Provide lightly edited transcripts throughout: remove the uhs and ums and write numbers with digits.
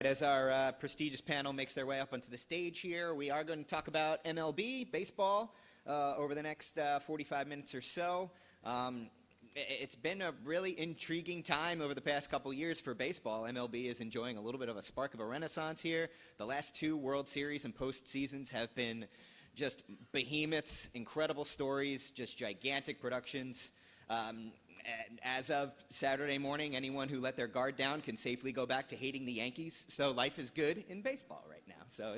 As our prestigious panel makes their way up onto the stage here, we are going to talk about MLB, baseball, over the next 45 minutes or so. It's been a really intriguing time over the past couple years for baseball. MLB is enjoying a little bit of a spark of a renaissance here. The last two World Series and postseasons have been just behemoths, incredible stories, just gigantic productions. As of Saturday morning, anyone who let their guard down can safely go back to hating the Yankees. So life is good in baseball right now. So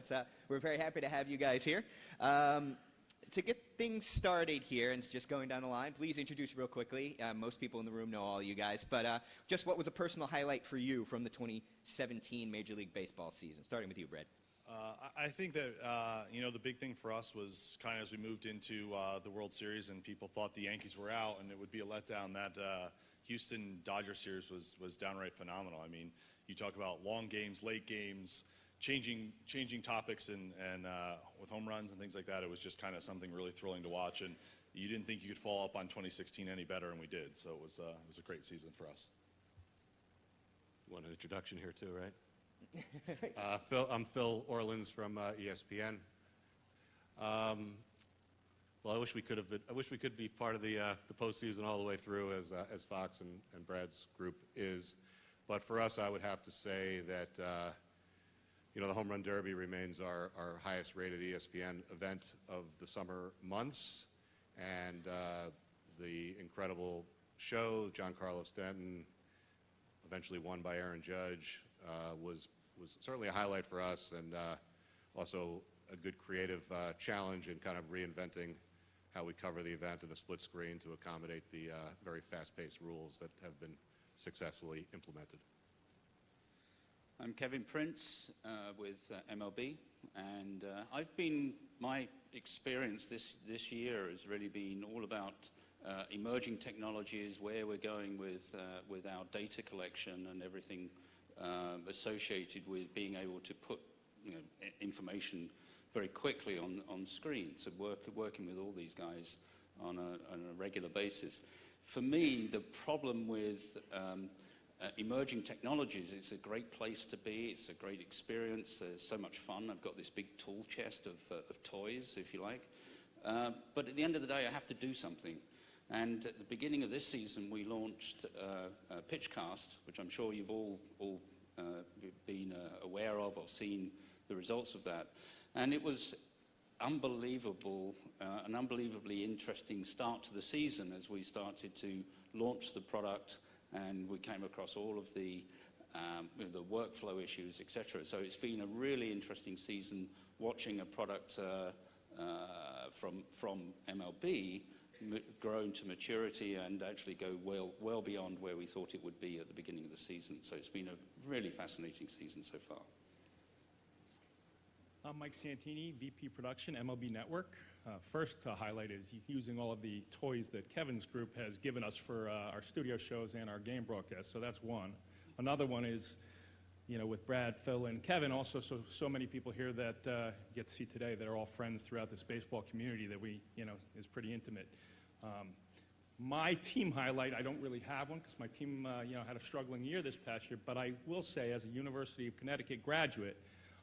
we're very happy to have you guys here. To get things started here and just going down the line, please introduce real quickly. Most people in the room know all you guys, but just what was a personal highlight for you from the 2017 Major League Baseball season? Starting with you, Brad. I think that, the big thing for us was kind of as we moved into the World Series and people thought the Yankees were out and it would be a letdown, that Houston-Dodger series was downright phenomenal. I mean, you talk about long games, late games, changing topics and with home runs and things like that. It was just kind of something really thrilling to watch, and you didn't think you could follow up on 2016 any better, and we did. So it was a great season for us. You want an introduction here too, right? I'm Phil Orlins from ESPN. Well, I wish we could be part of the postseason all the way through as Fox and Brad's group is, but for us, I would have to say that the Home Run Derby remains our highest rated ESPN event of the summer months, and the incredible show, Giancarlo Stanton, eventually won by Aaron Judge, was certainly a highlight for us, and also a good creative challenge in kind of reinventing how we cover the event in a split screen to accommodate the very fast-paced rules that have been successfully implemented. I'm Kevin Prince with MLB, and my experience this year has really been all about emerging technologies, where we're going with our data collection and everything associated with being able to put information very quickly on screen. So working with all these guys on a regular basis. For me, the problem with emerging technologies, it's a great place to be. It's a great experience. There's so much fun. I've got this big tool chest of toys, if you like. But at the end of the day, I have to do something. And at the beginning of this season, we launched Pitchcast, which I'm sure you've all been aware of or seen the results of that. And it was unbelievable, an unbelievably interesting start to the season as we started to launch the product, and we came across all of the workflow issues, etc. So it's been a really interesting season watching a product from MLB grown to maturity and actually go well beyond where we thought it would be at the beginning of the season. So it's been a really fascinating season so far. I'm Mike Santini, VP Production, MLB Network. First to highlight is using all of the toys that Kevin's group has given us for our studio shows and our game broadcasts. So that's one. Another one is, with Brad, Phil, and Kevin, also so many people here that get to see today that are all friends throughout this baseball community that we, is pretty intimate. My team highlight, I don't really have one because my team, had a struggling year this past year, but I will say as a University of Connecticut graduate,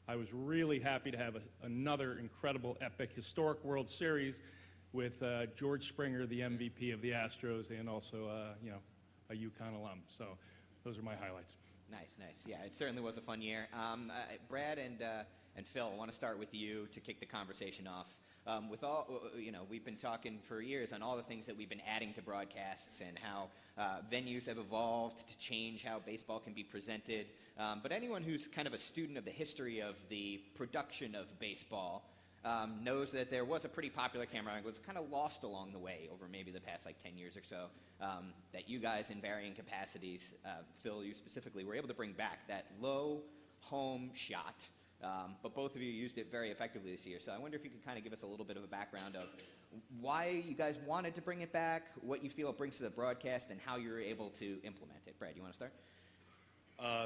I was really happy to have another incredible, epic, historic World Series with George Springer, the MVP of the Astros, and also, a UConn alum. So those are my highlights. Nice. Yeah, it certainly was a fun year. Brad and Phil, I want to start with you to kick the conversation off. With all, we've been talking for years on all the things that we've been adding to broadcasts and how venues have evolved to change how baseball can be presented. But anyone who's kind of a student of the history of the production of baseball knows that there was a pretty popular camera. It was kind of lost along the way over maybe the past 10 years or so, that you guys in varying capacities, Phil, you specifically, were able to bring back that low home shot. But both of you used it very effectively this year. So I wonder if you could kind of give us a little bit of a background of why you guys wanted to bring it back, what you feel it brings to the broadcast, and how you were able to implement it. Brad, you want to start?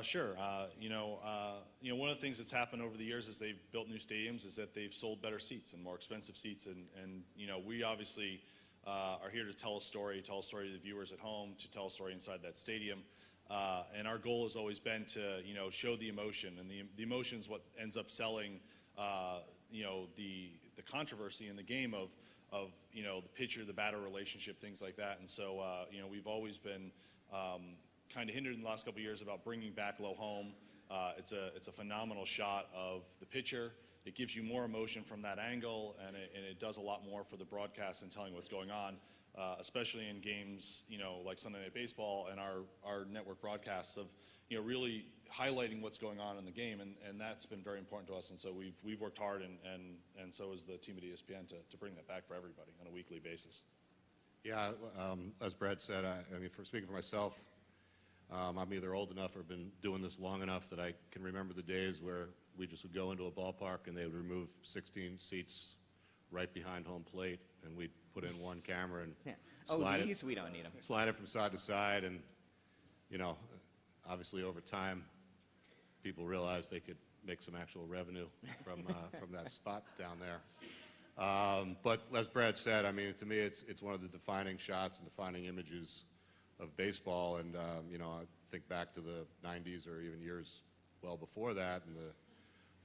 Sure. One of the things that's happened over the years as they've built new stadiums is that they've sold better seats and more expensive seats. And we obviously are here to tell a story to the viewers at home, to tell a story inside that stadium. And our goal has always been to, show the emotion, and the emotion is what ends up selling, the controversy in the game of the pitcher, the batter relationship, things like that. And so, we've always been kind of hindered in the last couple of years about bringing back low home. It's a phenomenal shot of the pitcher. It gives you more emotion from that angle, and it does a lot more for the broadcast and telling what's going on, especially in games, like Sunday Night Baseball and our network broadcasts of, really highlighting what's going on in the game, and that's been very important to us. And so we've worked hard, and so has the team at ESPN to bring that back for everybody on a weekly basis. Yeah, as Brad said, speaking for myself, I'm either old enough or been doing this long enough that I can remember the days where we just would go into a ballpark and they would remove 16 seats right behind home plate, and we'd put in one camera and We don't need them. slide it from side to side, and obviously over time, people realized they could make some actual revenue from that spot down there. But as Brad said, to me, it's one of the defining shots and defining images of baseball, and I think back to the 90s or even years well before that, and the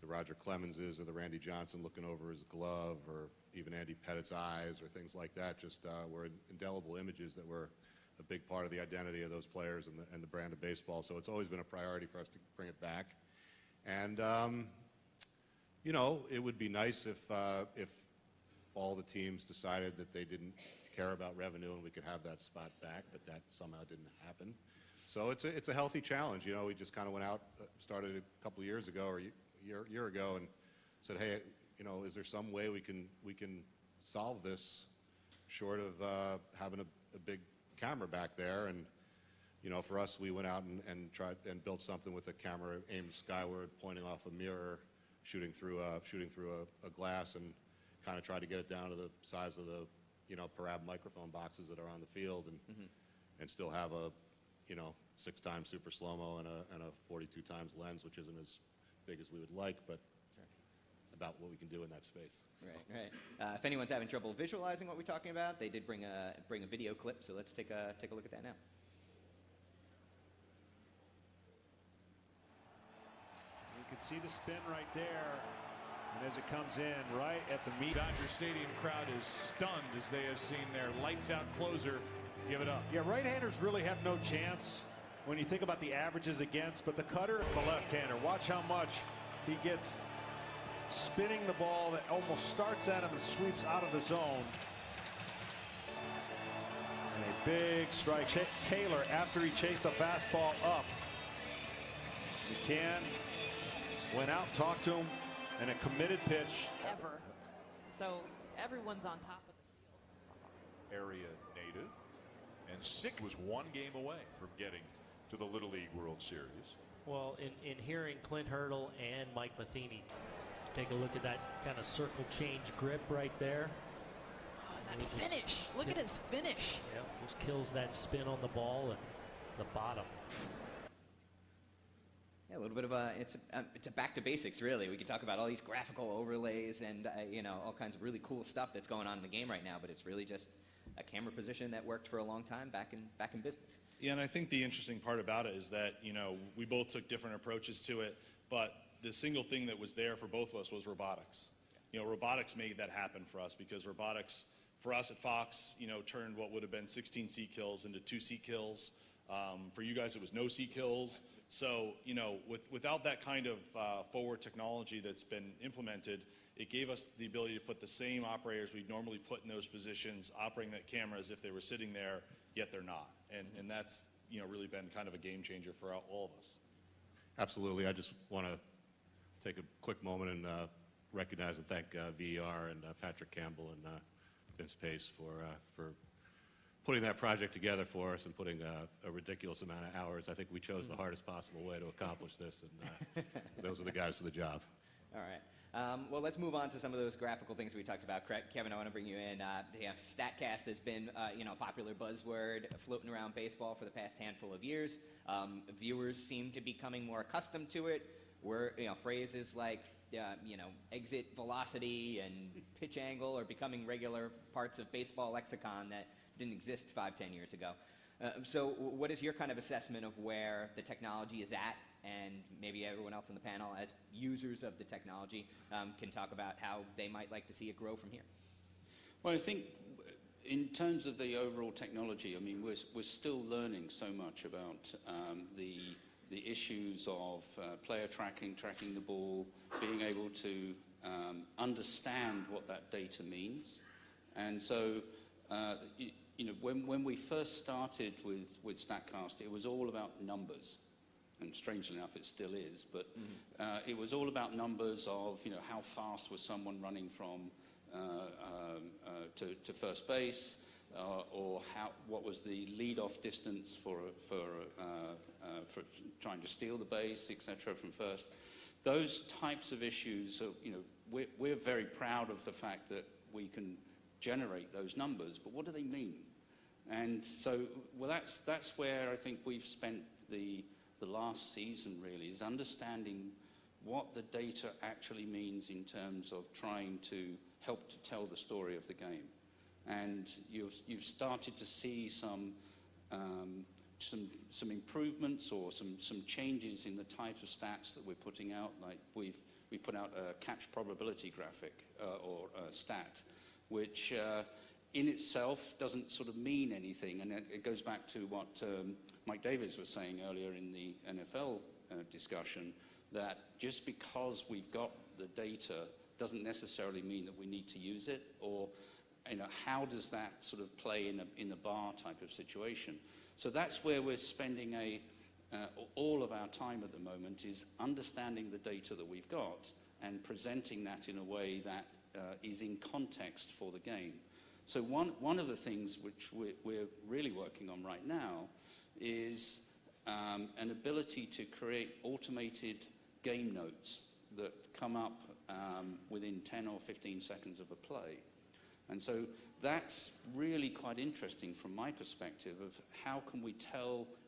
Roger Clemenses or the Randy Johnson looking over his glove, or even Andy Pettit's eyes or things like that, just were indelible images that were a big part of the identity of those players and the brand of baseball. So it's always been a priority for us to bring it back. And, it would be nice if all the teams decided that they didn't care about revenue and we could have that spot back, but that somehow didn't happen. So it's a healthy challenge. We just kind of went out, started a couple of years ago or a year ago, and said, hey, is there some way we can solve this short of having a big camera back there? And for us, we went out and tried and built something with a camera aimed skyward, pointing off a mirror, shooting through a glass, and kind of tried to get it down to the size of the parab microphone boxes that are on the field, and still have a 6x super slow-mo and a 42 times lens, which isn't as big as we would like, but about what we can do in that space. Right. If anyone's having trouble visualizing what we're talking about, they did bring a video clip, so let's take a look at that now. You can see the spin right there, and as it comes in right at the meet. Dodger Stadium crowd is stunned as they have seen their lights-out closer give it up. Yeah, right-handers really have no chance when you think about the averages against, but the cutter is the left-hander. Watch how much he gets spinning the ball that almost starts at him and sweeps out of the zone. And a big strike. Taylor, after he chased a fastball up. McCann went out, talked to him, and a committed pitch. Ever. So everyone's on top of the field. Area native, and Sick was one game away from getting to the Little League World Series. Well, in hearing Clint Hurdle and Mike Matheny take a look at that kind of circle change grip right there. Oh, that finish. Look at his finish. Yeah, just kills that spin on the ball and the bottom. Yeah, a little bit of it's a back to basics, really. We could talk about all these graphical overlays and all kinds of really cool stuff that's going on in the game right now, but it's really just a camera position that worked for a long time back in business. Yeah, and I think the interesting part about it is that we both took different approaches to it, but the single thing that was there for both of us was robotics. Robotics made that happen for us, because robotics for us at Fox turned what would have been 16 seat kills into 2 seat kills. For you guys, it was no seat kills. So without that kind of forward technology that's been implemented, it gave us the ability to put the same operators we'd normally put in those positions operating that camera as if they were sitting there, yet they're not. And that's really been kind of a game changer for all of us. Absolutely. I just want to take a quick moment and recognize and thank VER and Patrick Campbell and Vince Pace for putting that project together for us and putting a ridiculous amount of hours. I think we chose the hardest possible way to accomplish this, and those are the guys for the job. All right. Well, let's move on to some of those graphical things we talked about. Kevin, I want to bring you in. Statcast has been a popular buzzword floating around baseball for the past handful of years. Viewers seem to be becoming more accustomed to it. Phrases like exit velocity and pitch angle are becoming regular parts of baseball lexicon that didn't exist 5-10 years ago. So what is your kind of assessment of where the technology is at, and maybe everyone else on the panel as users of the technology can talk about how they might like to see it grow from here? Well, I think in terms of the overall technology, I mean, we're still learning so much about the issues of player tracking the ball, being able to understand what that data means. And so, you know, when we first started with Statcast, it was all about numbers. And strangely enough, it still is. But it was all about numbers of, you know, how fast was someone running from to first base, or what was the lead-off distance for trying to steal the base, etc. from first. Those types of issues, you know, we're very proud of the fact that we can generate those numbers, but what do they mean? And so, well, that's where I think we've spent the last season, really, is understanding what the data actually means in terms of trying to help to tell the story of the game. And you've started to see some improvements or some changes in the type of stats that we're putting out. Like we put out a catch probability graphic or stat, which in itself doesn't sort of mean anything, and it goes back to what Mike Davis was saying earlier in the NFL discussion, that just because we've got the data doesn't necessarily mean that we need to use it, or, you know, how does that sort of play in a bar type of situation? So that's where we're spending all of our time at the moment, is understanding the data that we've got and presenting that in a way that is in context for the game. So one of the things which we're really working on right now is an ability to create automated game notes that come up within 10 or 15 seconds of a play. And so that's really quite interesting from my perspective of how can we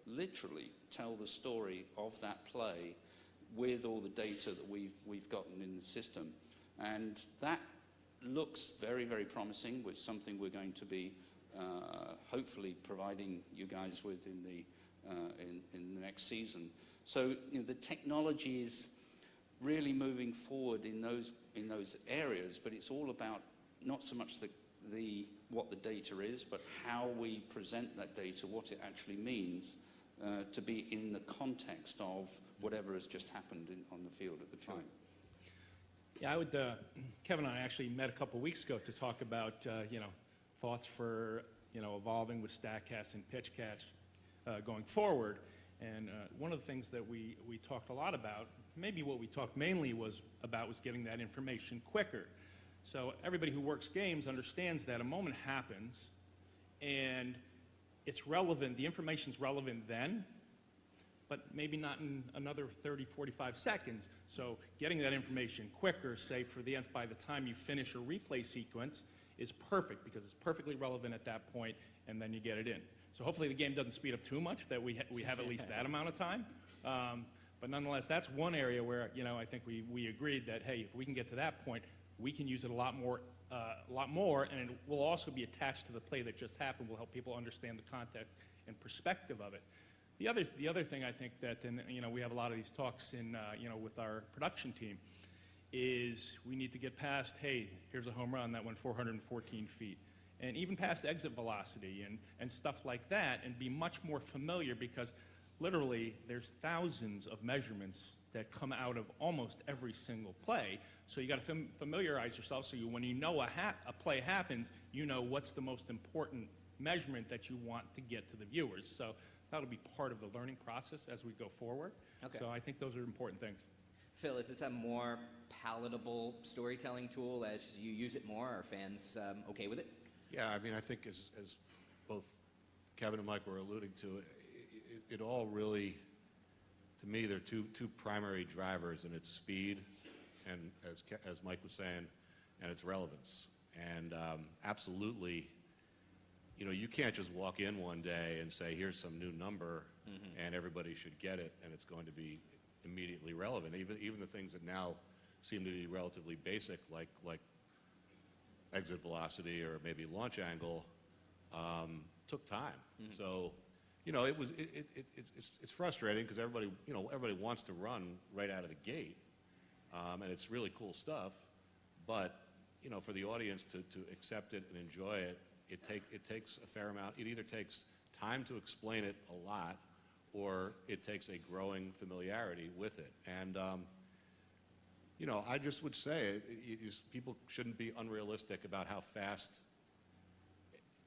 literally tell the story of that play with all the data that we've gotten in the system. And that looks very, very promising, with something we're going to be hopefully providing you guys with in the next season. So, you know, the technology is really moving forward in those areas, but it's all about not so much what the data is, but how we present that data, what it actually means to be in the context of whatever has just happened on the field at the time. Yeah, Kevin and I actually met a couple weeks ago to talk about, you know, thoughts for, you know, evolving with Statcast and PitchCast going forward. And one of the things that we talked a lot about, maybe what we talked mainly was getting that information quicker. So everybody who works games understands that a moment happens and it's relevant, the information's relevant then, but maybe not in another 30, 45 seconds. So getting that information quicker, say by the time you finish a replay sequence, is perfect, because it's perfectly relevant at that point, and then you get it in. So hopefully the game doesn't speed up too much, that we have at least that amount of time. But nonetheless, that's one area where, you know, I think we agreed that, hey, if we can get to that point, we can use it a lot more, and it will also be attached to the play that just happened. Will help people understand the context and perspective of it. The other thing I think that, and you know, we have a lot of these talks in, you know, with our production team, is we need to get past, hey, here's a home run that went 414 feet, and even past exit velocity and stuff like that, and be much more familiar, because literally there's thousands of measurements that come out of almost every single play. So you got to familiarize yourself, so when you know a play happens, you know what's the most important measurement that you want to get to the viewers. So that'll be part of the learning process as we go forward. Okay. So I think those are important things. Phil, is this a more palatable storytelling tool as you use it more? Are fans okay with it? Yeah, I mean, I think as both Kevin and Mike were alluding to, it all really, to me, there are two primary drivers, and it's speed, and as Mike was saying, and it's relevance. And absolutely, you know, you can't just walk in one day and say, here's some new number, and everybody should get it, and it's going to be immediately relevant. Even the things that now seem to be relatively basic, like exit velocity or maybe launch angle, took time. So you know, it's frustrating because everybody wants to run right out of the gate, and it's really cool stuff. But you know, for the audience to accept it and enjoy it, it takes a fair amount. It either takes time to explain it a lot, or it takes a growing familiarity with it. And you know, I just would say people shouldn't be unrealistic about how fast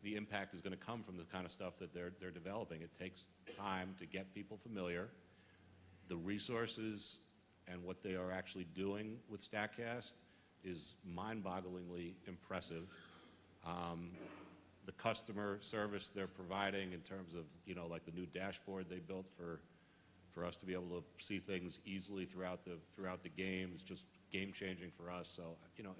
the impact is going to come from the kind of stuff that they're developing. It takes time to get people familiar. The resources and what they are actually doing with Statcast is mind-bogglingly impressive. The customer service they're providing in terms of, you know, like the new dashboard they built for us to be able to see things easily throughout the game is just game-changing for us. So, you know,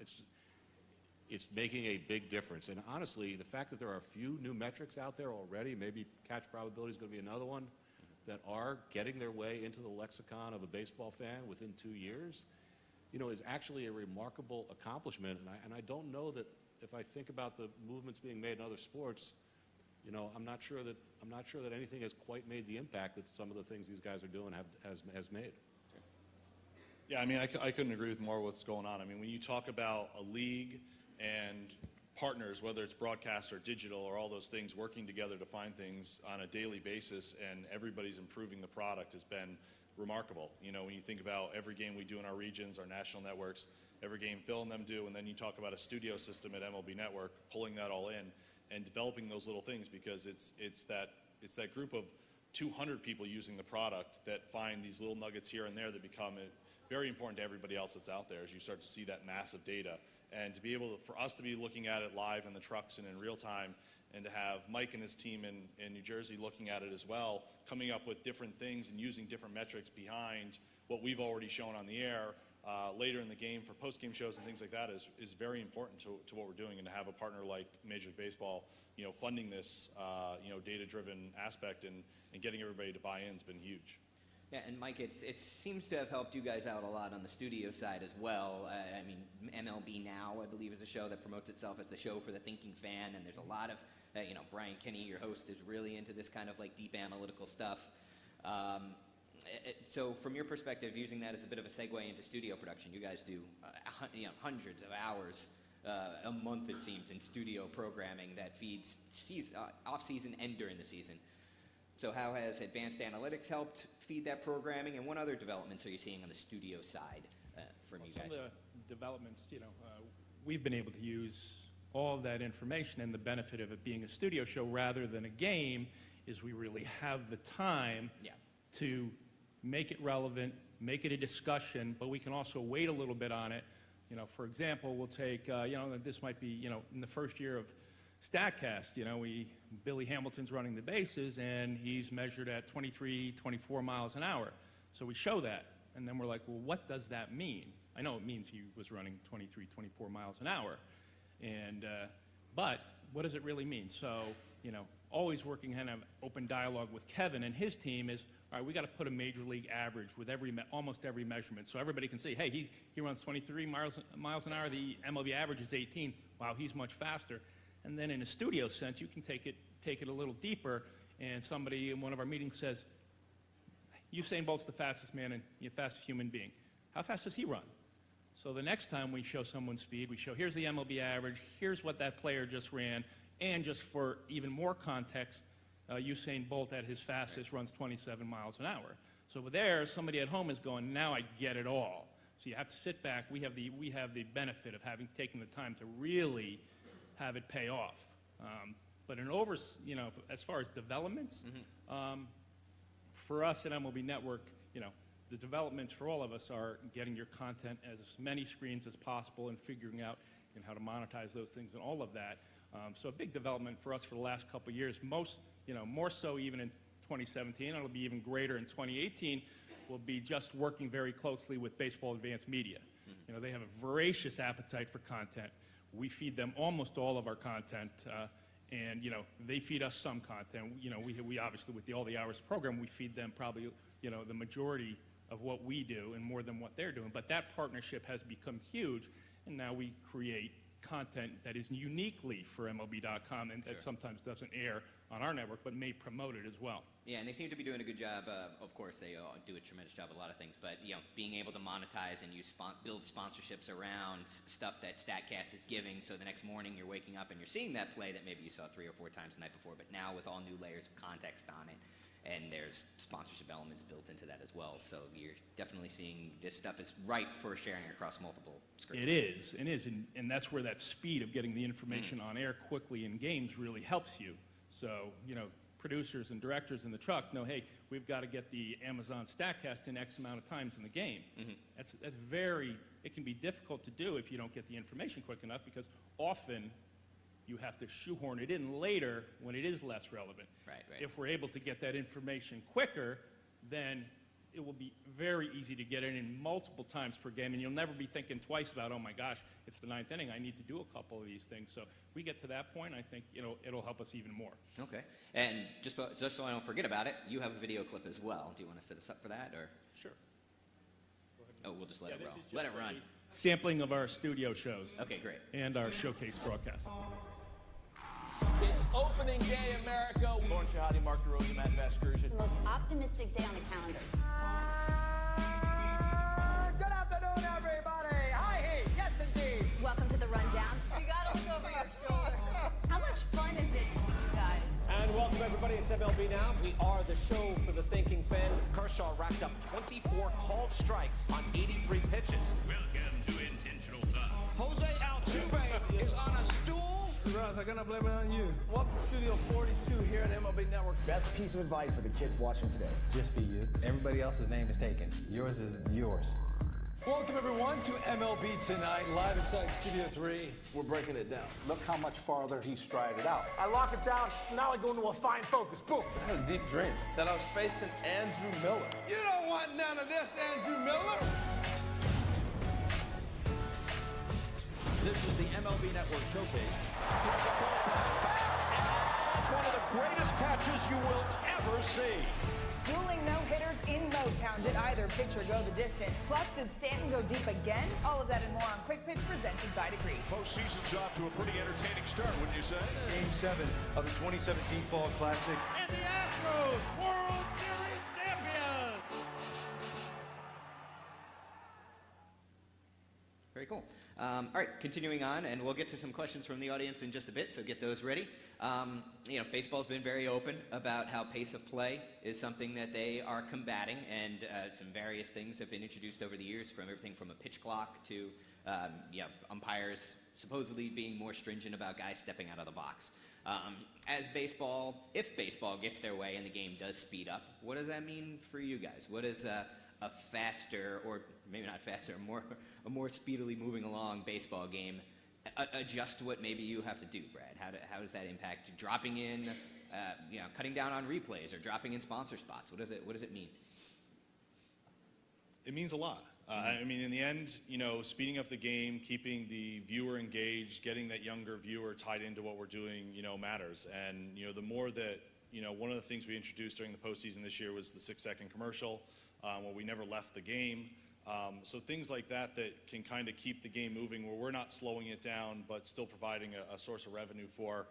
it's making a big difference. And honestly, the fact that there are a few new metrics out there already, maybe catch probability is going to be another one, that are getting their way into the lexicon of a baseball fan within 2 years, you know, is actually a remarkable accomplishment. And I don't know that if I think about the movements being made in other sports, you know, I'm not sure that anything has quite made the impact that some of the things these guys are doing has made. Yeah, I mean, I couldn't agree with more what's going on. I mean, when you talk about a league and partners, whether it's broadcast or digital or all those things working together to find things on a daily basis, and everybody's improving the product, has been remarkable. You know, when you think about every game we do in our regions, our national networks, every game Phil and them do, and then you talk about a studio system at MLB Network, pulling that all in and developing those little things, because it's that group of 200 people using the product that find these little nuggets here and there that become very important to everybody else that's out there as you start to see that massive data. And to be able to, for us to be looking at it live in the trucks and in real time, and to have Mike and his team in New Jersey looking at it as well, coming up with different things and using different metrics behind what we've already shown on the air later in the game for post-game shows and things like that is very important to what we're doing. And to have a partner like Major League Baseball, you know, funding this, you know, data-driven aspect and getting everybody to buy in has been huge. Yeah, and Mike, it seems to have helped you guys out a lot on the studio side as well. I mean, MLB Now, I believe, is a show that promotes itself as the show for the thinking fan, and there's a lot of, you know, Brian Cheney, your host, is really into this kind of like deep analytical stuff. So from your perspective, using that as a bit of a segue into studio production, you guys do you know, hundreds of hours a month, it seems, in studio programming that feeds off-season and during the season. So how has advanced analytics helped feed that programming, and what other developments are you seeing on the studio side from you guys? Some of the developments, you know, we've been able to use all of that information, and the benefit of it being a studio show rather than a game is we really have the time to make it relevant, make it a discussion, but we can also wait a little bit on it. You know, for example, we'll take, you know, this might be, you know, in the first year of Statcast, you know, Billy Hamilton's running the bases, and he's measured at 23, 24 miles an hour. So we show that, and then we're like, well, what does that mean? I know it means he was running 23, 24 miles an hour, and but what does it really mean? So, you know, always working kind of open dialogue with Kevin and his team is, all right, we got to put a major league average with almost every measurement, so everybody can see, hey, he runs 23 miles an hour. The MLB average is 18. Wow, he's much faster. And then in a studio sense, you can take it a little deeper, and somebody in one of our meetings says, Usain Bolt's the fastest man and the fastest human being. How fast does he run? So the next time we show someone's speed, we show, here's the MLB average, here's what that player just ran, and just for even more context, Usain Bolt at his fastest runs 27 miles an hour. So there, somebody at home is going, now I get it all. So you have to sit back. We have the benefit of having taken the time to really have it pay off. But you know, as far as developments, for us at MLB Network, you know, the developments for all of us are getting your content as many screens as possible and figuring out, you know, how to monetize those things and all of that. So a big development for us for the last couple of years, more so even in 2017, it'll be even greater in 2018, will be just working very closely with Baseball Advanced Media. You know, they have a voracious appetite for content. We feed them almost all of our content, and, you know, they feed us some content. You know, we obviously, with all the hours program, we feed them probably, you know, the majority of what we do and more than what they're doing. But that partnership has become huge, and now we create content that is uniquely for MLB.com and that sometimes doesn't air on our network, but may promote it as well. Yeah, and they seem to be doing a good job. Of course, they do a tremendous job of a lot of things, but being able to monetize and build sponsorships around stuff that Statcast is giving, so the next morning you're waking up and you're seeing that play that maybe you saw 3 or 4 times the night before, but now with all new layers of context on it, and there's sponsorship elements built into that as well. So you're definitely seeing this stuff is ripe for sharing across multiple screens. It is, and that's where that speed of getting the information on air quickly in games really helps you. So, producers and directors in the truck know, hey, we've got to get the Amazon Statcast in X amount of times in the game. That's it can be difficult to do if you don't get the information quick enough, because often you have to shoehorn it in later when it is less relevant. Right. If we're able to get that information quicker, then it will be very easy to get it in multiple times per game, and you'll never be thinking twice about, oh my gosh, it's the 9th inning, I need to do a couple of these things. So we get to that point, I think it'll help us even more. Okay. And just so I don't forget about it, you have a video clip as well. Do you want to set us up for that, or? Sure. Oh, we'll just let it roll. Let it run. Sampling of our studio shows. Okay, great. And our showcase broadcast. It's opening day, America. Lauren Shahadi, Mark DeRosa, Matt Vasgersian. The most optimistic day on the calendar. Good afternoon, everybody. Hi, hey, yes, indeed. Welcome to the rundown. You gotta look over your shoulder. How much fun is it to be you guys? And welcome, everybody. It's MLB Now. We are the show for the thinking fan. Kershaw racked up 24 called strikes on 83 pitches. Welcome to Intentional Thought. Jose Altuve is on a stool. Ross, I'm gonna blame it on you. Welcome to Studio 42 here at MLB Network. Best piece of advice for the kids watching today. Just be you. Everybody else's name is taken. Yours is yours. Welcome, everyone, to MLB Tonight, live inside Studio 3. We're breaking it down. Look how much farther he strided out. I lock it down, now I go into a fine focus. Boom. I had a deep dream that I was facing Andrew Miller. You don't want none of this, Andrew Miller. This is the MLB Network showcase. One of the greatest catches you will ever see. Dueling no-hitters in Motown. Did either pitcher go the distance? Plus, did Stanton go deep again? All of that and more on Quick Pitch presented by Degree. Postseason's off to a pretty entertaining start, wouldn't you say? Game 7 of the 2017 Fall Classic. And the Astros World Series champions! Very cool. All right, continuing on, and we'll get to some questions from the audience in just a bit, so get those ready. Baseball's been very open about how pace of play is something that they are combating, and some various things have been introduced over the years, from everything from a pitch clock to umpires supposedly being more stringent about guys stepping out of the box. If baseball gets their way and the game does speed up, what does that mean for you guys? What is a faster, or maybe not faster, a more speedily moving along baseball game adjust to what maybe you have to do, Brad? How does that impact dropping in, cutting down on replays or dropping in sponsor spots? What does it mean? It means a lot. I mean, in the end, speeding up the game, keeping the viewer engaged, getting that younger viewer tied into what we're doing, matters. And, the more that, one of the things we introduced during the postseason this year was the 6-second commercial, where we never left the game. So things like that can kind of keep the game moving, where we're not slowing it down, but still providing a source of revenue for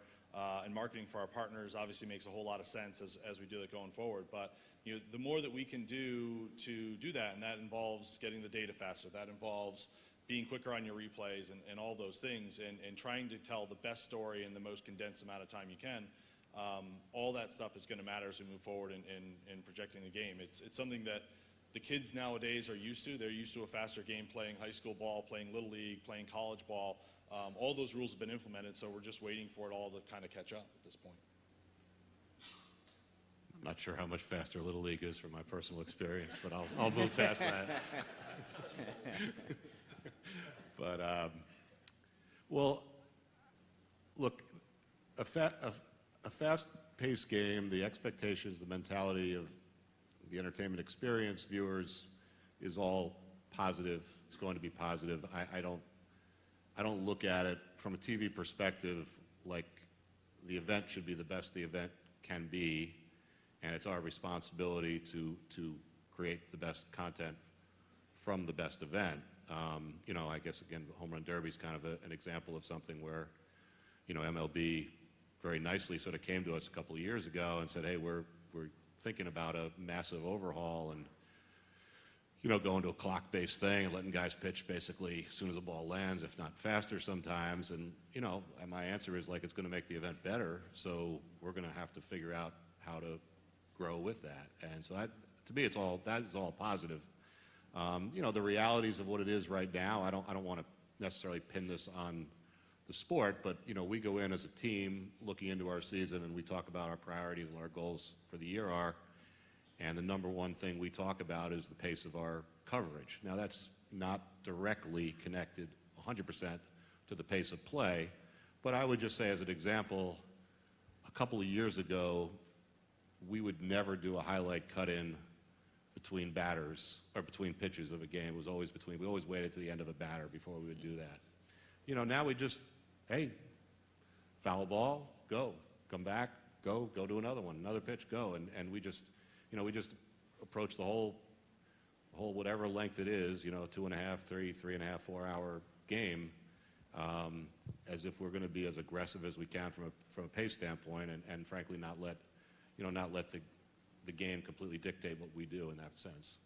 and marketing for our partners obviously makes a whole lot of sense as we do that going forward. But the more that we can do to do that, and that involves getting the data faster, that involves being quicker on your replays and all those things, and trying to tell the best story in the most condensed amount of time you can. All that stuff is going to matter as we move forward in projecting the game. It's something that the kids nowadays are used to. They're used to a faster game, playing high school ball, playing Little League, playing college ball. All those rules have been implemented, so we're just waiting for it all to kind of catch up at this point. I'm not sure how much faster Little League is from my personal experience, but I'll move past that. But, well, look, a fast-paced game, the expectations, the mentality of the entertainment experience, viewers, is all positive. It's going to be positive. I don't look at it from a TV perspective like the event should be the best the event can be, and it's our responsibility to create the best content from the best event. I guess, again, the Home Run Derby is kind of an example of something where, MLB very nicely sort of came to us a couple of years ago and said, hey, we're thinking about a massive overhaul and, going to a clock-based thing and letting guys pitch basically as soon as the ball lands, if not faster sometimes. And, and my answer is like, it's going to make the event better. So we're going to have to figure out how to grow with that. And so that, to me, that is all positive. The realities of what it is right now, I don't want to necessarily pin this on the sport, but, we go in as a team looking into our season and we talk about our priorities and what our goals for the year are. And the number one thing we talk about is the pace of our coverage. Now, that's not directly connected 100% to the pace of play, but I would just say as an example, a couple of years ago, we would never do a highlight cut-in between batters or between pitches of a game. It was always we always waited to the end of a batter before we would do that. Now we just, hey, foul ball, go. Come back, go do another one, another pitch, go. And we just, we just approach the whole whatever length it is, 2.5, 3, 3.5, 4 hour game, as if we're going to be as aggressive as we can from a pace standpoint, and frankly not let the game completely dictate what we do in that sense.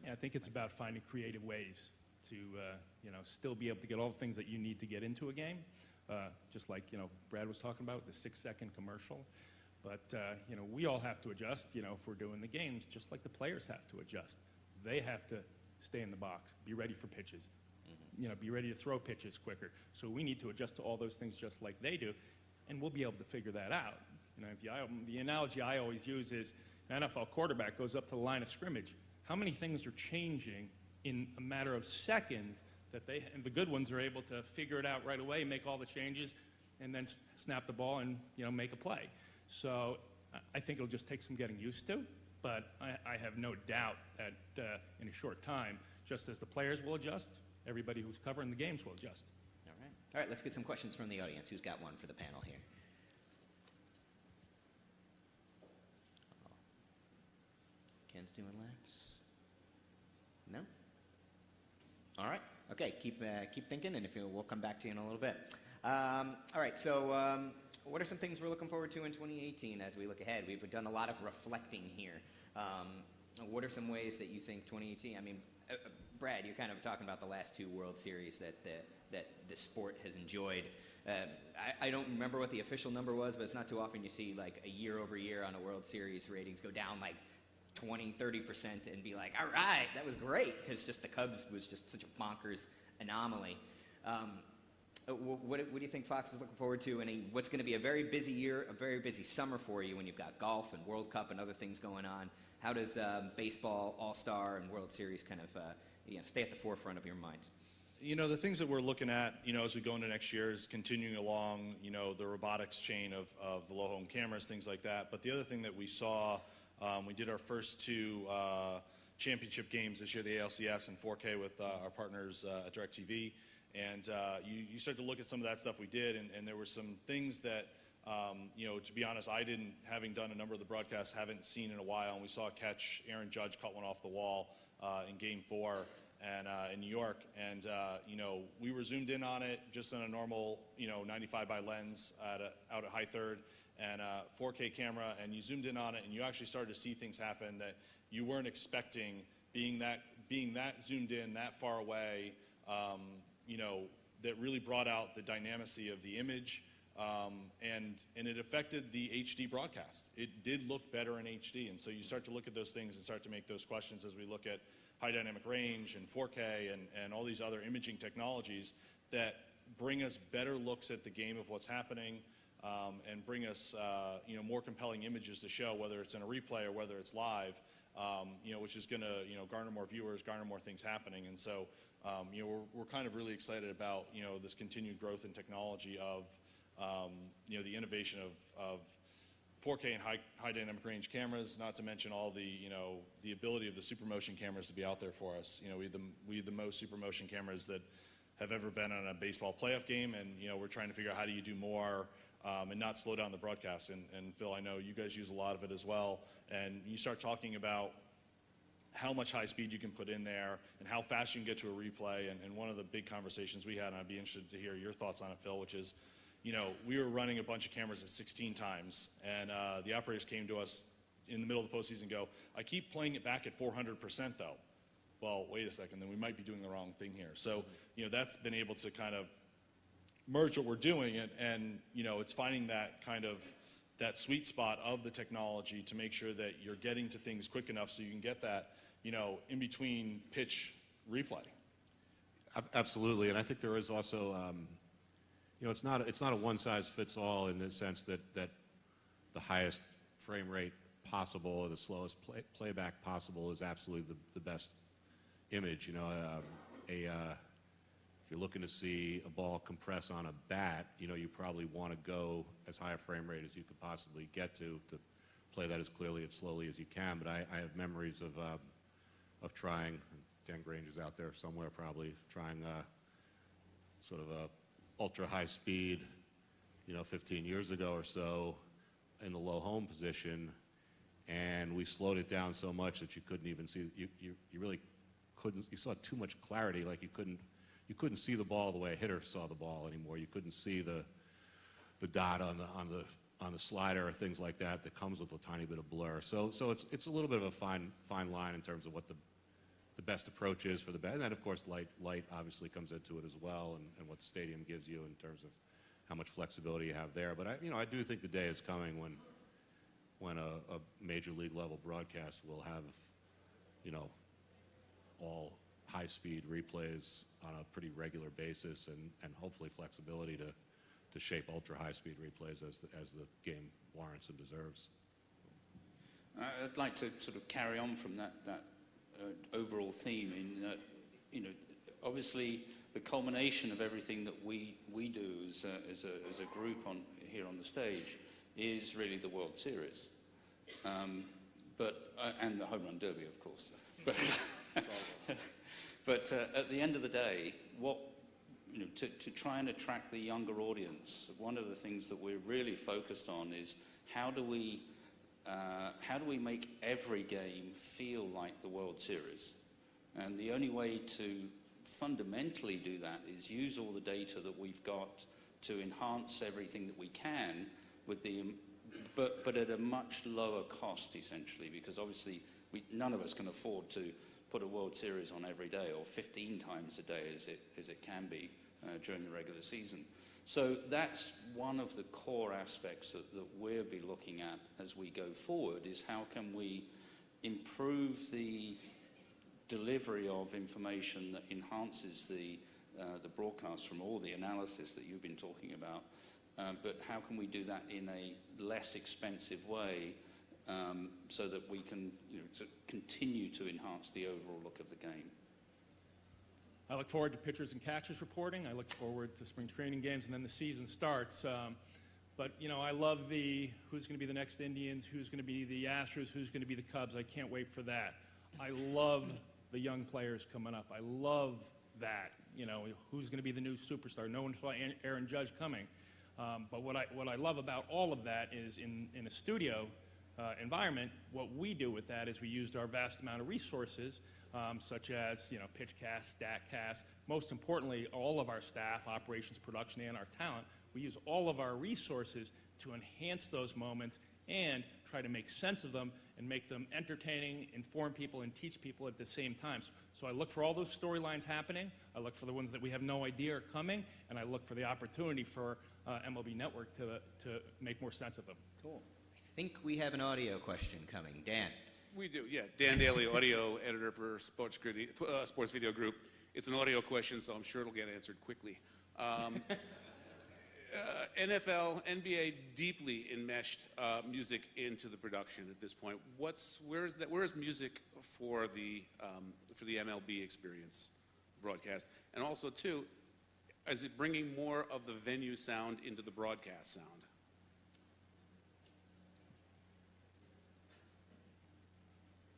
Yeah, I think it's about finding creative ways to still be able to get all the things that you need to get into a game, just like Brad was talking about the 6-second commercial. But we all have to adjust. If we're doing the games, just like the players have to adjust. They have to stay in the box, be ready for pitches, be ready to throw pitches quicker. So we need to adjust to all those things just like they do, and we'll be able to figure that out. The analogy I always use is an NFL quarterback goes up to the line of scrimmage. How many things are changing in a matter of seconds that and the good ones are able to figure it out right away, make all the changes, and then snap the ball and make a play. So I think it'll just take some getting used to, but I have no doubt that in a short time, just as the players will adjust, everybody who's covering the games will adjust. All right, let's get some questions from the audience. Who's got one for the panel here? Ken's doing laps? No? All right. Okay, keep thinking, and we'll come back to you in a little bit. All right, so what are some things we're looking forward to in 2018 as we look ahead? We've done a lot of reflecting here. What are some ways that you think 2018, Brad, you're kind of talking about the last two World Series that the sport has enjoyed. I don't remember what the official number was, but it's not too often you see like a year over year on a World Series ratings go down like 20, 30% and be like, all right, that was great, because just the Cubs was just such a bonkers anomaly. What do you think Fox is looking forward to? And what's going to be a very busy year, a very busy summer for you when you've got golf and World Cup and other things going on? How does baseball, All-Star, and World Series kind of stay at the forefront of your minds? The things that we're looking at, as we go into next year is continuing along, the robotics chain of the low-home cameras, things like that. But the other thing that we saw, we did our first two championship games this year, the ALCS and 4K with our partners at DirecTV. And you start to look at some of that stuff we did, and there were some things that, to be honest, having done a number of the broadcasts, haven't seen in a while. And we saw a catch, Aaron Judge cut one off the wall in Game 4 and in New York. And, we were zoomed in on it just on a normal, 95 by lens out at high third and 4K camera. And you zoomed in on it, and you actually started to see things happen that you weren't expecting, being that zoomed in, that far away. That really brought out the dynamacy of the image, and it affected the HD broadcast. It did look better in HD, and so you start to look at those things and start to make those questions as we look at high dynamic range and 4K and all these other imaging technologies that bring us better looks at the game of what's happening, and bring us more compelling images to show, whether it's in a replay or whether it's live, which is going to garner more viewers, garner more things happening. And so we're kind of really excited about this continued growth in technology of the innovation of 4K and high dynamic range cameras, not to mention all the ability of the super motion cameras to be out there for us. We have the most super motion cameras that have ever been on a baseball playoff game, and we're trying to figure out how do you do more and not slow down the broadcast. And Phil, I know you guys use a lot of it as well, and you start talking about how much high speed you can put in there and how fast you can get to a replay. And one of the big conversations we had, and I'd be interested to hear your thoughts on it, Phil, which is, we were running a bunch of cameras at 16 times, and the operators came to us in the middle of the postseason and go, I keep playing it back at 400% though. Well, wait a second, then we might be doing the wrong thing here. So, that's been able to kind of merge what we're doing, and it's finding that kind of that sweet spot of the technology to make sure that you're getting to things quick enough so you can get that, in between pitch replay. Absolutely, and I think there is also, it's not a one-size-fits-all in the sense that the highest frame rate possible or the slowest playback possible is absolutely the best image. If you're looking to see a ball compress on a bat, you probably want to go as high a frame rate as you could possibly get to play that as clearly and slowly as you can. But I have memories of trying. Dan Grange is out there somewhere probably trying sort of a ultra high speed, 15 years ago or so in the low home position, and we slowed it down so much that you couldn't even see. You really couldn't. You saw too much clarity, like you couldn't see the ball the way a hitter saw the ball anymore. You couldn't see the dot on the slider or things like that comes with a tiny bit of blur. So it's a little bit of a fine line in terms of what the best approach is for the bat. And then of course light obviously comes into it as well, and what the stadium gives you in terms of how much flexibility you have there. But I do think the day is coming when a major league level broadcast will have all high-speed replays on a pretty regular basis, and hopefully flexibility to shape ultra-high-speed replays as the game warrants and deserves. I'd like to sort of carry on from that overall theme in that, obviously the culmination of everything that we do as a group here on the stage is really the World Series, and the Home Run Derby, of course. But at the end of the day, to try and attract the younger audience, one of the things that we're really focused on is how do we make every game feel like the World Series? And the only way to fundamentally do that is use all the data that we've got to enhance everything that we can with but at a much lower cost, essentially, because obviously none of us can afford to put a World Series on every day or 15 times a day as it can be during the regular season. So that's one of the core aspects that we'll be looking at as we go forward, is how can we improve the delivery of information that enhances the broadcast from all the analysis that you've been talking about, but how can we do that in a less expensive way, so that we can to continue to enhance the overall look of the game. I look forward to pitchers and catchers reporting. I look forward to spring training games, and then the season starts. But I love who's going to be the next Indians, who's going to be the Astros, who's going to be the Cubs. I can't wait for that. I love the young players coming up. I love that. Who's going to be the new superstar? No one saw Aaron Judge coming. But what I love about all of that is in a studio environment, what we do with that is we used our vast amount of resources, such as PitchCast, Statcast, most importantly, all of our staff, operations, production, and our talent. We use all of our resources to enhance those moments and try to make sense of them and make them entertaining, inform people, and teach people at the same time. So I look for all those storylines happening. I look for the ones that we have no idea are coming, and I look for the opportunity for MLB Network to make more sense of them. Cool. I think we have an audio question coming. Dan. We do, yeah. Dan Daly, audio editor for Sports Video Group. It's an audio question, so I'm sure it'll get answered quickly. NFL, NBA deeply enmeshed music into the production at this point. Where is music for the MLB experience broadcast? And also, too, is it bringing more of the venue sound into the broadcast sound?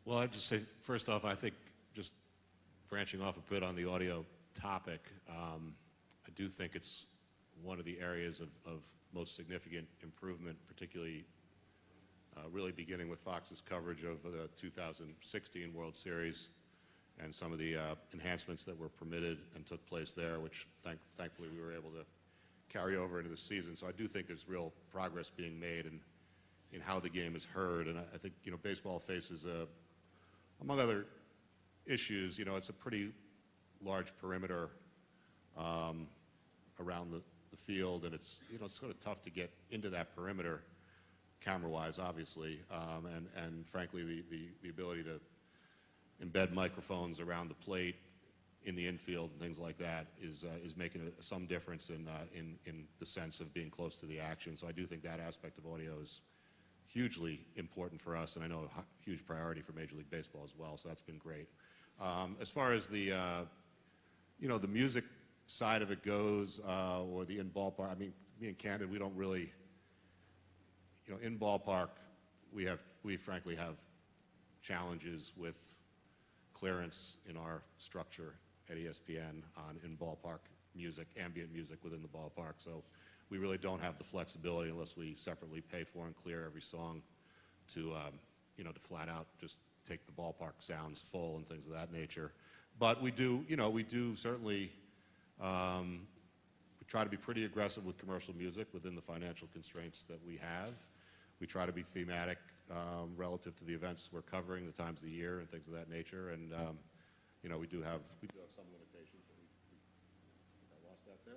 Well, I'd just say, first off, I think just branching off a bit on the audio topic, I do think it's one of the areas of most significant improvement, particularly really beginning with Fox's coverage of the 2016 World Series and some of the enhancements that were permitted and took place there, which thankfully we were able to carry over into the season. So I do think there's real progress being made in how the game is heard. And I think, baseball faces, among other issues, it's a pretty large perimeter around the field, and it's sort of tough to get into that perimeter camera-wise, obviously, and frankly, the ability to embed microphones around the plate in the infield and things like that is making some difference in the sense of being close to the action. So I do think that aspect of audio is hugely important for us, and I know a huge priority for Major League Baseball as well. So that's been great. As far as the the music side of it goes, or the in ballpark, I mean, being candid, we don't really, in ballpark, we frankly have challenges with clearance in our structure at ESPN on in-ballpark music, ambient music within the ballpark. So we really don't have the flexibility unless we separately pay for and clear every song to flat out just take the ballpark sounds full and things of that nature. But we do certainly we try to be pretty aggressive with commercial music within the financial constraints that we have. We try to be thematic relative to the events we're covering, the times of the year, and things of that nature. And we do have some limitations. I lost that there.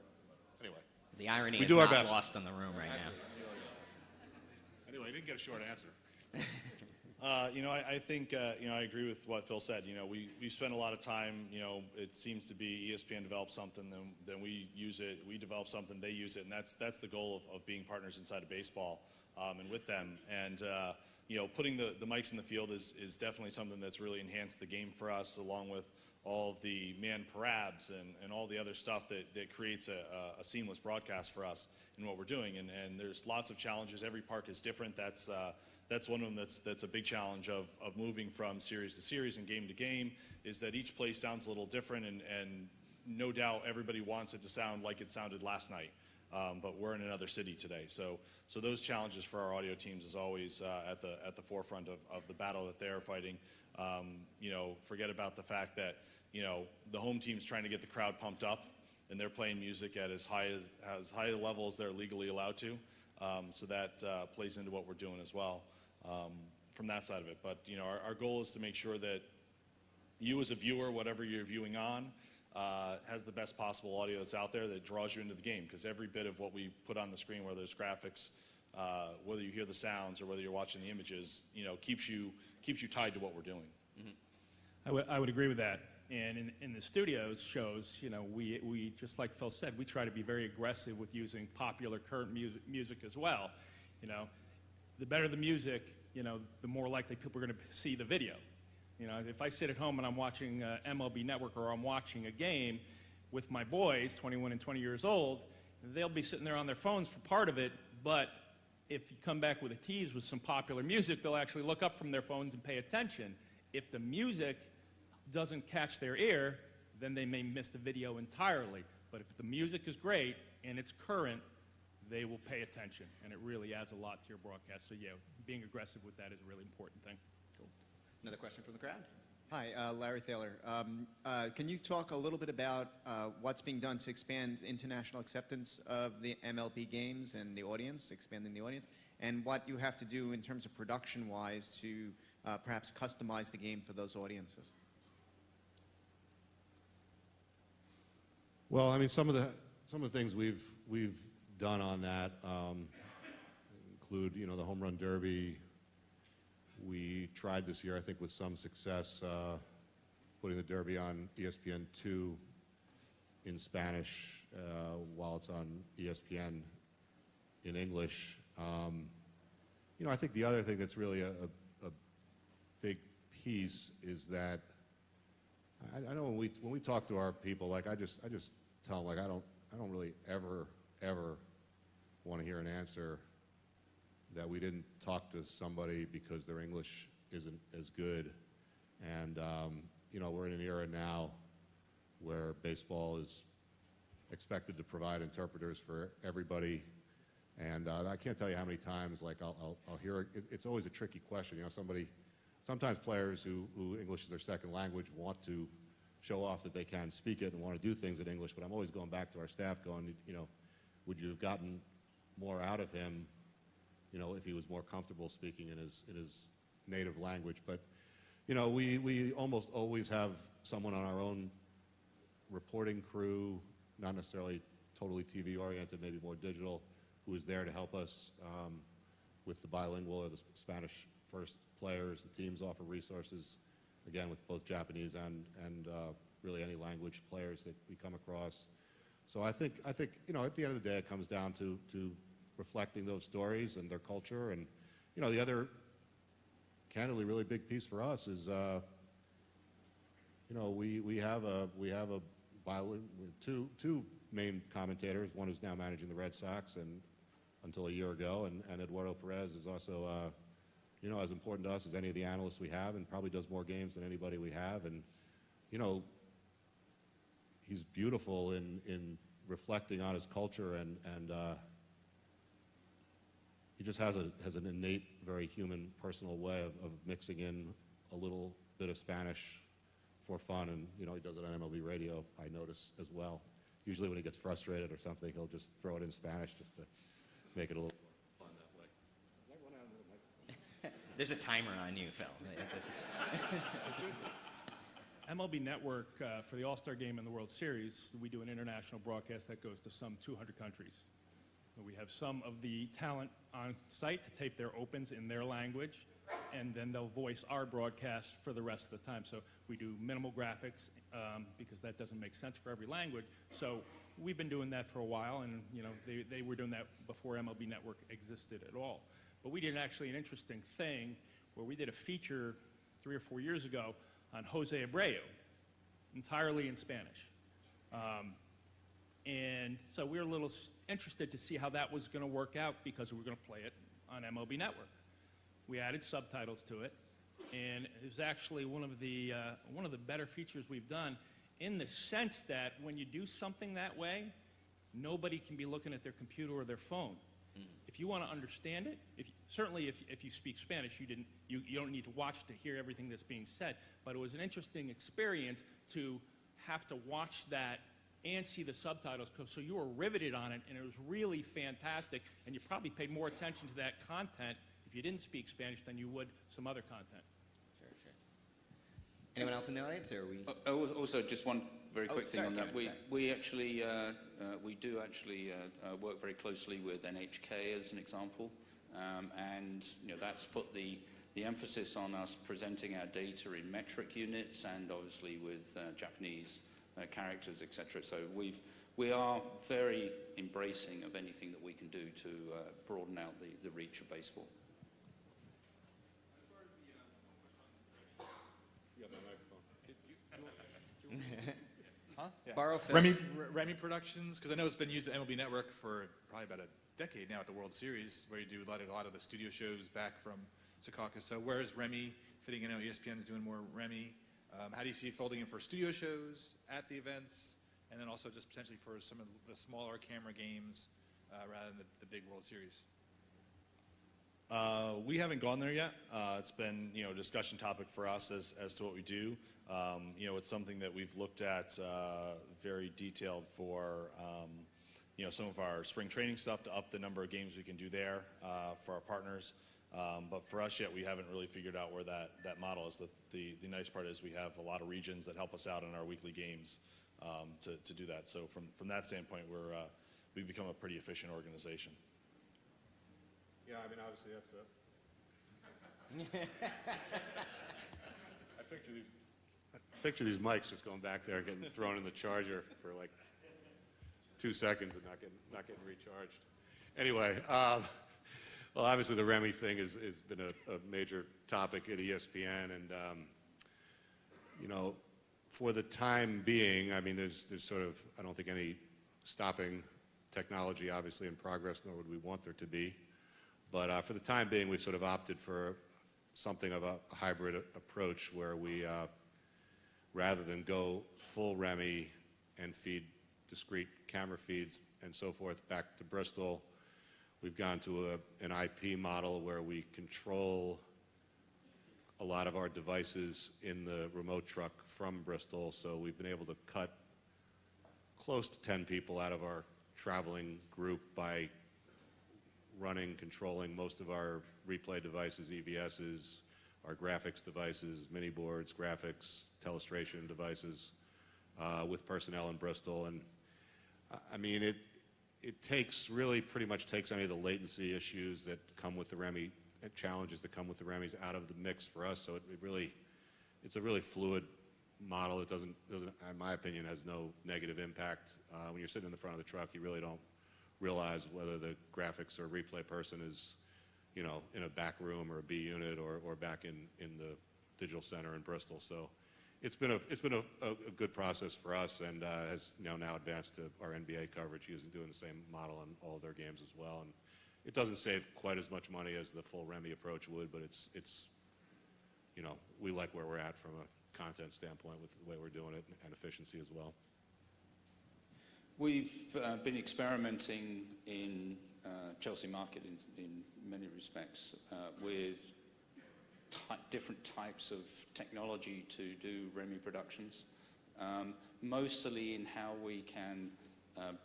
Anyway, the irony we is do not our best. Lost in the room right now. Anyway, you didn't get a short answer. I think, I agree with what Phil said. We spend a lot of time, it seems to be ESPN develops something, then we use it. We develop something, they use it. And that's the goal of being partners inside of baseball and with them. And, putting the mics in the field is definitely something that's really enhanced the game for us, along with all of the man parabs and all the other stuff that creates a seamless broadcast for us in what we're doing. And there's lots of challenges. Every park is different. That's one of them that's a big challenge of moving from series to series and game to game, is that each place sounds a little different, and no doubt everybody wants it to sound like it sounded last night. But we're in another city today. So those challenges for our audio teams is always at the forefront of the battle that they're fighting. Forget about the fact that, the home team's trying to get the crowd pumped up, and they're playing music at as high a level as they're legally allowed to. So that plays into what we're doing as well from that side of it. But, our goal is to make sure that you as a viewer, whatever you're viewing on, has the best possible audio that's out there that draws you into the game, because every bit of what we put on the screen, whether it's graphics, whether you hear the sounds or whether you're watching the images, keeps you tied to what we're doing. Mm-hmm. I would agree with that. And in the studios shows, we just like Phil said, we try to be very aggressive with using popular current music as well. The better the music, the more likely people are going to see the video. If I sit at home and I'm watching MLB Network, or I'm watching a game with my boys, 21 and 20 years old, they'll be sitting there on their phones for part of it, but if you come back with a tease with some popular music, they'll actually look up from their phones and pay attention. If the music doesn't catch their ear, then they may miss the video entirely. But if the music is great and it's current, they will pay attention, and it really adds a lot to your broadcast. So yeah, being aggressive with that is a really important thing. Cool. Another question from the crowd? Hi, Larry Thaler. Can you talk a little bit about what's being done to expand international acceptance of the MLB games and the audience, expanding the audience, and what you have to do in terms of production-wise to perhaps customize the game for those audiences? Well, I mean, some of the things we've done on that include, the home run derby. We tried this year, I think, with some success, putting the derby on ESPN2 in Spanish while it's on ESPN in English. I think the other thing that's really a big piece is that I know when we talk to our people, like I just tell them, like, I don't really ever want to hear an answer that we didn't talk to somebody because their English isn't as good. And we're in an era now where baseball is expected to provide interpreters for everybody. And I can't tell you how many times, like, I'll hear it's always a tricky question. Sometimes players who English is their second language want to show off that they can speak it and want to do things in English, but I'm always going back to our staff going, would you have gotten more out of him, you know, if he was more comfortable speaking in his native language. But, you know, we almost always have someone on our own reporting crew, not necessarily totally TV oriented, maybe more digital, who is there to help us with the bilingual or the Spanish first players. The teams offer resources, again, with both Japanese and really any language players that we come across. So I think you know, at the end of the day, it comes down to reflecting those stories and their culture. And, you know, the other candidly really big piece for us is, you know, we have two main commentators, one who's now managing the Red Sox and until a year ago, and Eduardo Perez is also, you know, as important to us as any of the analysts we have, and probably does more games than anybody we have. And, you know, he's beautiful in reflecting on his culture, and he just has an innate, very human, personal way of mixing in a little bit of Spanish for fun. And, you know, he does it on MLB radio, I notice, as well. Usually when he gets frustrated or something, he'll just throw it in Spanish just to make it a little more fun that way. There's a timer on you, Phil. MLB Network, for the All-Star Game and the World Series, we do an international broadcast that goes to some 200 countries. We have some of the talent on site to tape their opens in their language, and then they'll voice our broadcast for the rest of the time. So we do minimal graphics because that doesn't make sense for every language. So we've been doing that for a while, and you know, they were doing that before MLB Network existed at all. But we did actually an interesting thing where we did a feature 3 or 4 years ago on Jose Abreu, entirely in Spanish. And so we were a little interested to see how that was going to work out because we were going to play it on MLB Network. We added subtitles to it, and it was actually one of the better features we've done, in the sense that when you do something that way, nobody can be looking at their computer or their phone. If you want to understand it, certainly if you speak Spanish, you don't need to watch to hear everything that's being said. But it was an interesting experience to have to watch that and see the subtitles, so you were riveted on it, and it was really fantastic. And you probably paid more attention to that content if you didn't speak Spanish than you would some other content. Sure. Anyone else in the audience, or are we? Also, just one very quick thing on that. Kevin, we actually do work very closely with NHK as an example, and you know, that's put the emphasis on us presenting our data in metric units, and obviously with Japanese characters, etc. So we are very embracing of anything that we can do to broaden out the reach of baseball. Huh? Yeah. Borrow Remy Productions, because I know it's been used at MLB Network for probably about a decade now at the World Series, where you do a lot of the studio shows back from Secaucus. So where is Remy fitting in? I know ESPN is doing more Remy. How do you see it folding in for studio shows at the events, and then also just potentially for some of the smaller camera games rather than the big World Series? We haven't gone there yet. It's been, you know, a discussion topic for us as to what we do. You know, it's something that we've looked at very detailed for, you know, some of our spring training stuff to up the number of games we can do there for our partners. But for us yet, we haven't really figured out where that model is. The nice part is we have a lot of regions that help us out in our weekly games to do that. So from that standpoint, we've become a pretty efficient organization. Yeah, I mean, obviously that's I picture these mics just going back there, getting thrown in the charger for like 2 seconds and not getting recharged. Anyway, well, obviously the Remy thing has been a major topic at ESPN, and you know, for the time being, I mean, there's sort of, I don't think any stopping technology, obviously, in progress, nor would we want there to be. But for the time being, we've sort of opted for something of a hybrid approach where we, rather than go full Remy and feed discrete camera feeds and so forth back to Bristol, we've gone to an IP model where we control a lot of our devices in the remote truck from Bristol. So we've been able to cut close to 10 people out of our traveling group by running, controlling most of our replay devices, EVSs, our graphics devices, mini boards, graphics, telestration devices, with personnel in Bristol. And I mean, it takes, really pretty much takes any of the latency issues that come with the REMI, challenges that come with the REMIs out of the mix for us. So it's a really fluid model. It doesn't, in my opinion, has no negative impact. When you're sitting in the front of the truck, you really don't realize whether the graphics or replay person is, you know, in a back room or a B unit or back in the digital center in Bristol. So it's been a good process for us, and has now advanced to our NBA coverage, doing the same model on all of their games as well. And it doesn't save quite as much money as the full REMI approach would, but it's you know, we like where we're at from a content standpoint with the way we're doing it, and efficiency as well. We've been experimenting in Chelsea Market in many respects with different types of technology to do REMI productions, mostly in how we can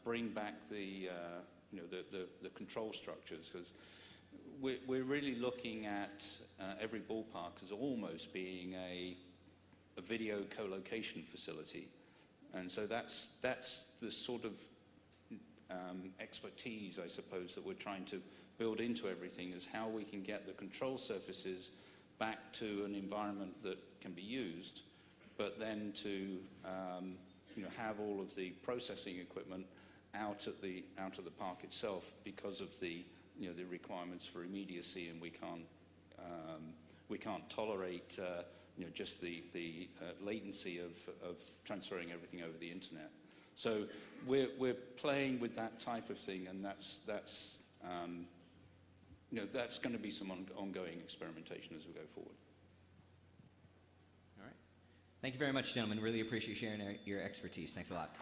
bring back the control structures, because we're really looking at every ballpark as almost being a video co-location facility. And so that's the sort of expertise, I suppose, that we're trying to build into everything, is how we can get the control surfaces back to an environment that can be used, but then to have all of the processing equipment out at the park itself, because of the the requirements for immediacy, and we can't tolerate just the latency of transferring everything over the internet. So we're playing with that type of thing, and that's going to be some ongoing experimentation as we go forward. All right. Thank you very much, gentlemen. Really appreciate sharing your expertise. Thanks a lot.